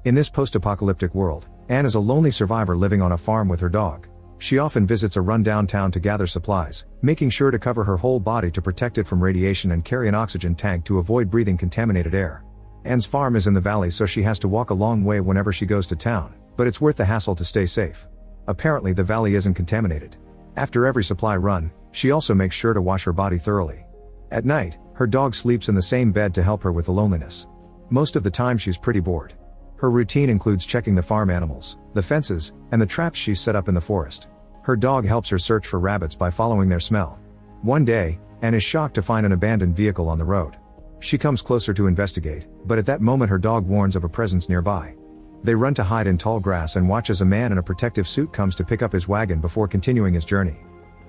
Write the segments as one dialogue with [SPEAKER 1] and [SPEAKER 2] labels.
[SPEAKER 1] In this post-apocalyptic world, Anne is a lonely survivor living on a farm with her dog. She often visits a run-down town to gather supplies, making sure to cover her whole body to protect it from radiation and carry an oxygen tank to avoid breathing contaminated air. Anne's farm is in the valley, so she has to walk a long way whenever she goes to town, but it's worth the hassle to stay safe. Apparently the valley isn't contaminated. After every supply run, she also makes sure to wash her body thoroughly. At night, her dog sleeps in the same bed to help her with the loneliness. Most of the time she's pretty bored. Her routine includes checking the farm animals, the fences, and the traps she's set up in the forest. Her dog helps her search for rabbits by following their smell. One day, Anne is shocked to find an abandoned vehicle on the road. She comes closer to investigate, but at that moment her dog warns of a presence nearby. They run to hide in tall grass and watch as a man in a protective suit comes to pick up his wagon before continuing his journey.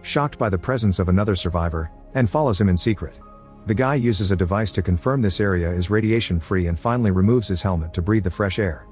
[SPEAKER 1] Shocked by the presence of another survivor, Anne follows him in secret. The guy uses a device to confirm this area is radiation-free and finally removes his helmet to breathe the fresh air.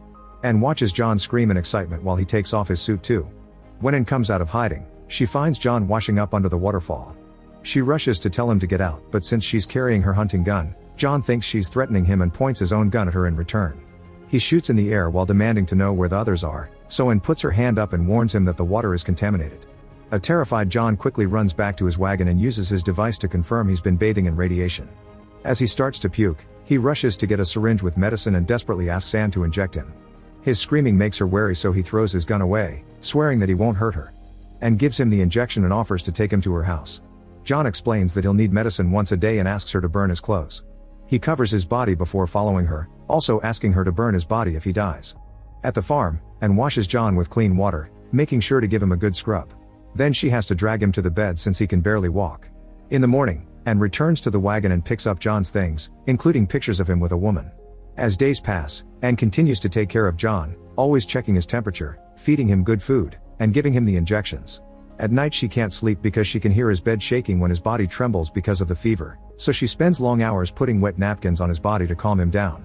[SPEAKER 1] Anne watches John scream in excitement while he takes off his suit too. When Anne comes out of hiding, she finds John washing up under the waterfall. She rushes to tell him to get out, but since she's carrying her hunting gun, John thinks she's threatening him and points his own gun at her in return. He shoots in the air while demanding to know where the others are, so Anne puts her hand up and warns him that the water is contaminated. A terrified John quickly runs back to his wagon and uses his device to confirm he's been bathing in radiation. As he starts to puke, he rushes to get a syringe with medicine and desperately asks Anne to inject him. His screaming makes her wary, so he throws his gun away, swearing that he won't hurt her. Anne gives him the injection and offers to take him to her house. John explains that he'll need medicine once a day and asks her to burn his clothes. He covers his body before following her, also asking her to burn his body if he dies. At the farm, Anne washes John with clean water, making sure to give him a good scrub. Then she has to drag him to the bed since he can barely walk. In the morning, Anne returns to the wagon and picks up John's things, including pictures of him with a woman. As days pass, Anne continues to take care of John, always checking his temperature, feeding him good food, and giving him the injections. At night she can't sleep because she can hear his bed shaking when his body trembles because of the fever, so she spends long hours putting wet napkins on his body to calm him down.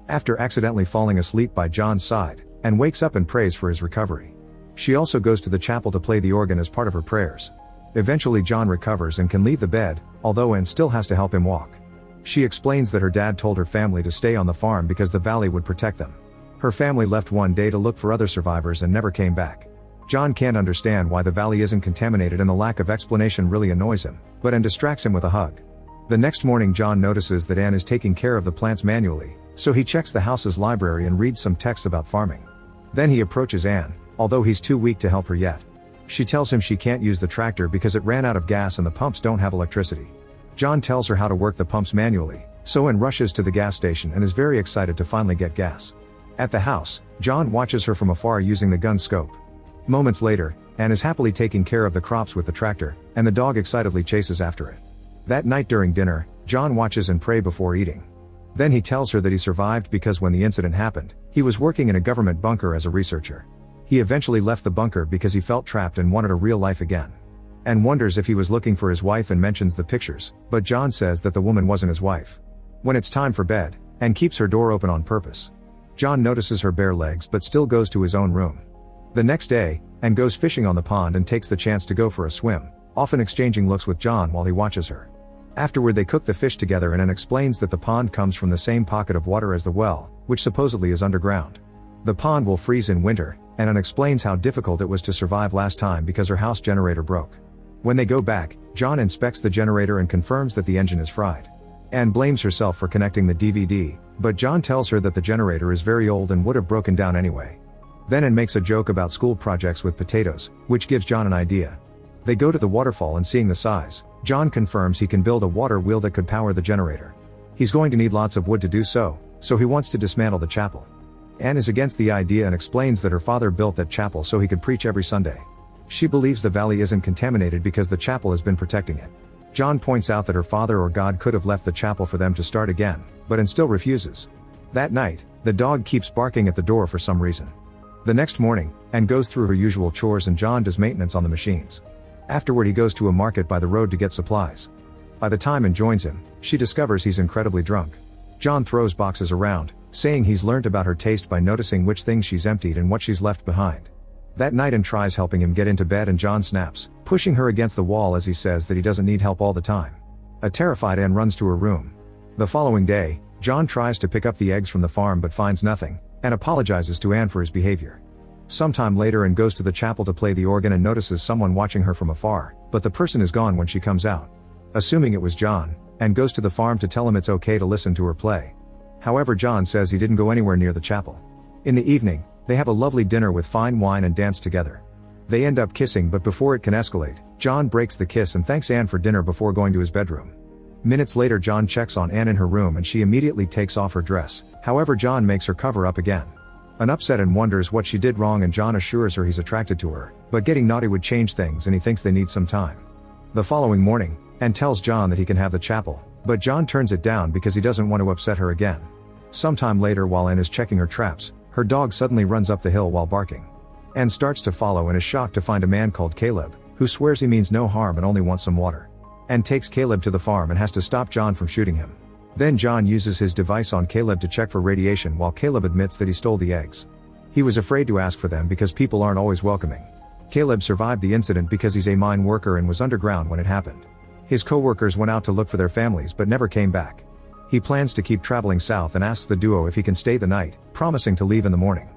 [SPEAKER 1] After accidentally falling asleep by John's side, Anne wakes up and prays for his recovery. She also goes to the chapel to play the organ as part of her prayers. Eventually John recovers and can leave the bed, although Anne still has to help him walk. She explains that her dad told her family to stay on the farm because the valley would protect them. Her family left one day to look for other survivors and never came back. John can't understand why the valley isn't contaminated and the lack of explanation really annoys him, but Anne distracts him with a hug. The next morning John notices that Anne is taking care of the plants manually, so he checks the house's library and reads some texts about farming. Then he approaches Anne, although he's too weak to help her yet. She tells him she can't use the tractor because it ran out of gas and the pumps don't have electricity. John tells her how to work the pumps manually, so Anne rushes to the gas station and is very excited to finally get gas. At the house, John watches her from afar using the gun scope. Moments later, Anne is happily taking care of the crops with the tractor, and the dog excitedly chases after it. That night during dinner, John watches and prays before eating. Then he tells her that he survived because when the incident happened, he was working in a government bunker as a researcher. He eventually left the bunker because he felt trapped and wanted a real life again. Anne wonders if he was looking for his wife and mentions the pictures, but John says that the woman wasn't his wife. When it's time for bed, Anne keeps her door open on purpose. John notices her bare legs but still goes to his own room. The next day, Anne goes fishing on the pond and takes the chance to go for a swim, often exchanging looks with John while he watches her. Afterward they cook the fish together and Anne explains that the pond comes from the same pocket of water as the well, which supposedly is underground. The pond will freeze in winter, and Anne explains how difficult it was to survive last time because her house generator broke. When they go back, John inspects the generator and confirms that the engine is fried. Anne blames herself for connecting the DVD, but John tells her that the generator is very old and would have broken down anyway. Then Anne makes a joke about school projects with potatoes, which gives John an idea. They go to the waterfall and seeing the size, John confirms he can build a water wheel that could power the generator. He's going to need lots of wood to do so he wants to dismantle the chapel. Anne is against the idea and explains that her father built that chapel so he could preach every Sunday. She believes the valley isn't contaminated because the chapel has been protecting it. John points out that her father or God could have left the chapel for them to start again, but Anne still refuses. That night, the dog keeps barking at the door for some reason. The next morning, Anne goes through her usual chores and John does maintenance on the machines. Afterward he goes to a market by the road to get supplies. By the time Anne joins him, she discovers he's incredibly drunk. John throws boxes around, saying he's learned about her taste by noticing which things she's emptied and what she's left behind. That night Anne tries helping him get into bed and John snaps, pushing her against the wall as he says that he doesn't need help all the time. A terrified Anne runs to her room. The following day, John tries to pick up the eggs from the farm but finds nothing, and apologizes to Anne for his behavior. Sometime later, Anne goes to the chapel to play the organ and notices someone watching her from afar, but the person is gone when she comes out. Assuming it was John, Anne goes to the farm to tell him it's okay to listen to her play. However, John says he didn't go anywhere near the chapel. In the evening, they have a lovely dinner with fine wine and dance together. They end up kissing, but before it can escalate, John breaks the kiss and thanks Anne for dinner before going to his bedroom. Minutes later, John checks on Anne in her room and she immediately takes off her dress. However, John makes her cover up again. Anne upset and wonders what she did wrong, and John assures her he's attracted to her, but getting naughty would change things and he thinks they need some time. The following morning, Anne tells John that he can have the chapel, but John turns it down because he doesn't want to upset her again. Sometime later, while Anne is checking her traps, her dog suddenly runs up the hill while barking. Anne starts to follow and is shocked to find a man called Caleb, who swears he means no harm and only wants some water. Anne takes Caleb to the farm and has to stop John from shooting him. Then John uses his device on Caleb to check for radiation, while Caleb admits that he stole the eggs. He was afraid to ask for them because people aren't always welcoming. Caleb survived the incident because he's a mine worker and was underground when it happened. His co-workers went out to look for their families but never came back. He plans to keep traveling south and asks the duo if he can stay the night, promising to leave in the morning.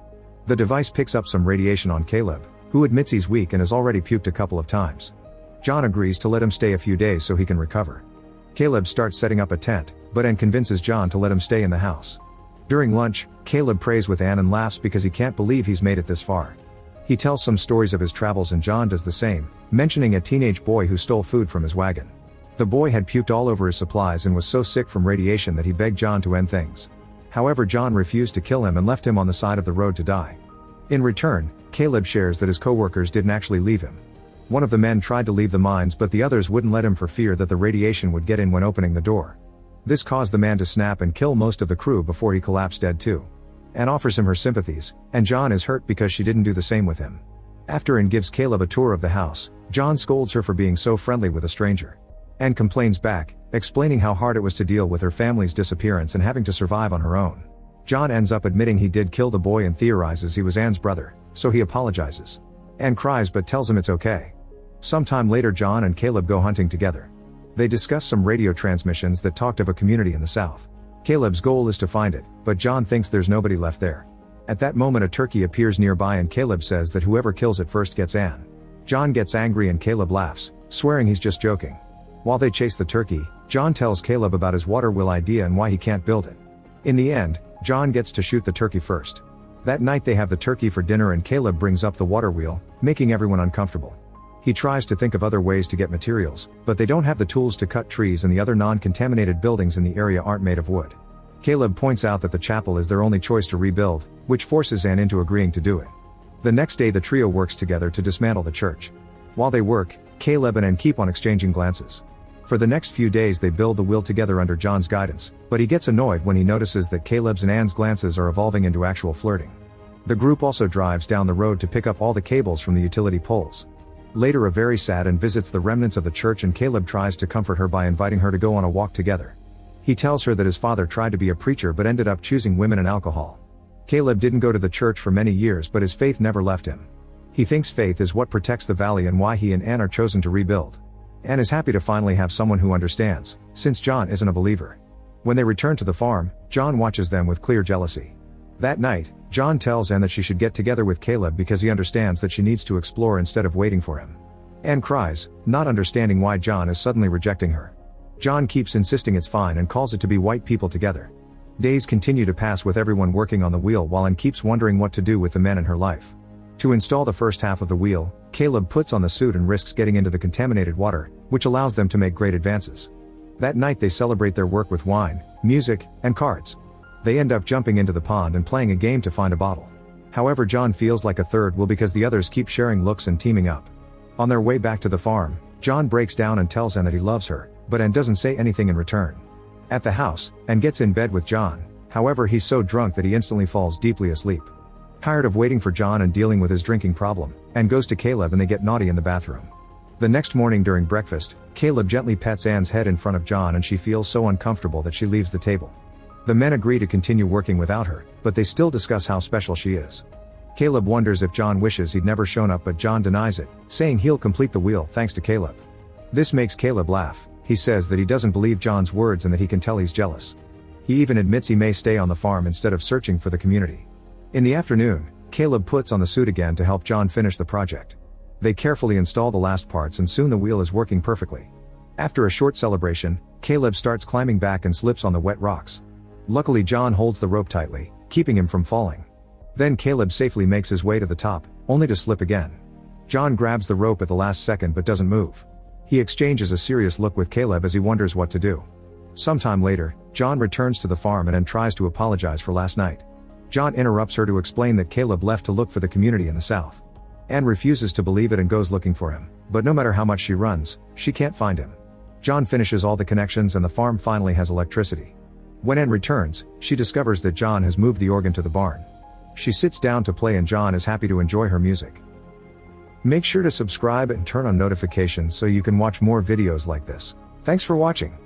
[SPEAKER 1] The device picks up some radiation on Caleb, who admits he's weak and has already puked a couple of times. John agrees to let him stay a few days so he can recover. Caleb starts setting up a tent, but Anne convinces John to let him stay in the house. During lunch, Caleb prays with Anne and laughs because he can't believe he's made it this far. He tells some stories of his travels and John does the same, mentioning a teenage boy who stole food from his wagon. The boy had puked all over his supplies and was so sick from radiation that he begged John to end things. However, John refused to kill him and left him on the side of the road to die. In return, Caleb shares that his co-workers didn't actually leave him. One of the men tried to leave the mines, but the others wouldn't let him for fear that the radiation would get in when opening the door. This caused the man to snap and kill most of the crew before he collapsed dead too. Anne offers him her sympathies, and John is hurt because she didn't do the same with him. After Anne gives Caleb a tour of the house, John scolds her for being so friendly with a stranger. Anne complains back, explaining how hard it was to deal with her family's disappearance and having to survive on her own. John ends up admitting he did kill the boy and theorizes he was Anne's brother, so he apologizes. Anne cries but tells him it's okay. Sometime later, John and Caleb go hunting together. They discuss some radio transmissions that talked of a community in the south. Caleb's goal is to find it, but John thinks there's nobody left there. At that moment, a turkey appears nearby and Caleb says that whoever kills it first gets Anne. John gets angry and Caleb laughs, swearing he's just joking. While they chase the turkey, John tells Caleb about his water wheel idea and why he can't build it. In the end, John gets to shoot the turkey first. That night they have the turkey for dinner and Caleb brings up the water wheel, making everyone uncomfortable. He tries to think of other ways to get materials, but they don't have the tools to cut trees and the other non-contaminated buildings in the area aren't made of wood. Caleb points out that the chapel is their only choice to rebuild, which forces Anne into agreeing to do it. The next day the trio works together to dismantle the church. While they work, Caleb and Anne keep on exchanging glances. For the next few days they build the wheel together under John's guidance, but he gets annoyed when he notices that Caleb's and Anne's glances are evolving into actual flirting. The group also drives down the road to pick up all the cables from the utility poles. Later, a very sad Anne visits the remnants of the church and Caleb tries to comfort her by inviting her to go on a walk together. He tells her that his father tried to be a preacher but ended up choosing women and alcohol. Caleb didn't go to the church for many years, but his faith never left him. He thinks faith is what protects the valley and why he and Anne are chosen to rebuild. Anne is happy to finally have someone who understands, since John isn't a believer. When they return to the farm, John watches them with clear jealousy. That night, John tells Anne that she should get together with Caleb because he understands that she needs to explore instead of waiting for him. Anne cries, not understanding why John is suddenly rejecting her. John keeps insisting it's fine and calls it to be white people together. Days continue to pass with everyone working on the wheel while Anne keeps wondering what to do with the men in her life. To install the first half of the wheel, Caleb puts on the suit and risks getting into the contaminated water, which allows them to make great advances. That night they celebrate their work with wine, music, and cards. They end up jumping into the pond and playing a game to find a bottle. However, John feels like a third wheel because the others keep sharing looks and teaming up. On their way back to the farm, John breaks down and tells Anne that he loves her, but Anne doesn't say anything in return. At the house, Anne gets in bed with John, however he's so drunk that he instantly falls deeply asleep. Tired of waiting for John and dealing with his drinking problem, Anne goes to Caleb and they get naughty in the bathroom. The next morning during breakfast, Caleb gently pets Anne's head in front of John and she feels so uncomfortable that she leaves the table. The men agree to continue working without her, but they still discuss how special she is. Caleb wonders if John wishes he'd never shown up, but John denies it, saying he'll complete the wheel thanks to Caleb. This makes Caleb laugh. He says that he doesn't believe John's words and that he can tell he's jealous. He even admits he may stay on the farm instead of searching for the community. In the afternoon, Caleb puts on the suit again to help John finish the project. They carefully install the last parts and soon the wheel is working perfectly. After a short celebration, Caleb starts climbing back and slips on the wet rocks. Luckily John holds the rope tightly, keeping him from falling. Then Caleb safely makes his way to the top, only to slip again. John grabs the rope at the last second but doesn't move. He exchanges a serious look with Caleb as he wonders what to do. Sometime later, John returns to the farm and Ann tries to apologize for last night. John interrupts her to explain that Caleb left to look for the community in the south. Ann refuses to believe it and goes looking for him, but no matter how much she runs, she can't find him. John finishes all the connections and the farm finally has electricity. When Ann returns, she discovers that John has moved the organ to the barn. She sits down to play and John is happy to enjoy her music. Make sure to subscribe and turn on notifications so you can watch more videos like this. Thanks for watching.